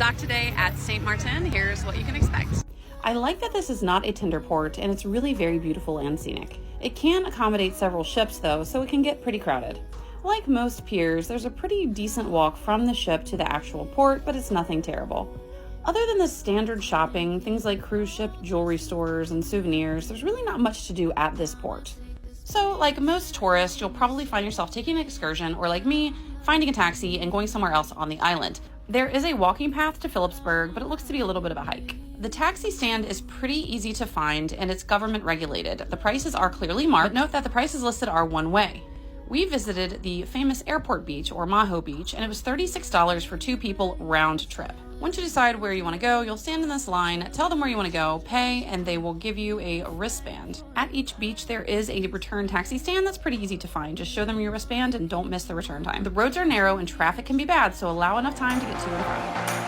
docked today at St. Maarten. Here's what you can expect. I like that this is not a tender port and it's really very beautiful and scenic. It can accommodate several ships though, so it can get pretty crowded. Like most piers, there's a pretty decent walk from the ship to the actual port, but it's nothing terrible. Other than the standard shopping, things like cruise ship jewelry stores and souvenirs, there's really not much to do at this port. So, like most tourists, you'll probably find yourself taking an excursion, or like me, finding a taxi and going somewhere else on the island. There is a walking path to Phillipsburg, but it looks to be a little bit of a hike. The taxi stand is pretty easy to find and it's government regulated. The prices are clearly marked, but note that the prices listed are one way. We visited the famous airport beach, or Maho Beach, and it was $36 for 2 people round trip. Once you decide where you want to go, you'll stand in this line, tell them where you want to go, pay, and they will give you a wristband. At each beach, there is a return taxi stand that's pretty easy to find. Just show them your wristband and don't miss the return time. The roads are narrow and traffic can be bad, so allow enough time to get to and from.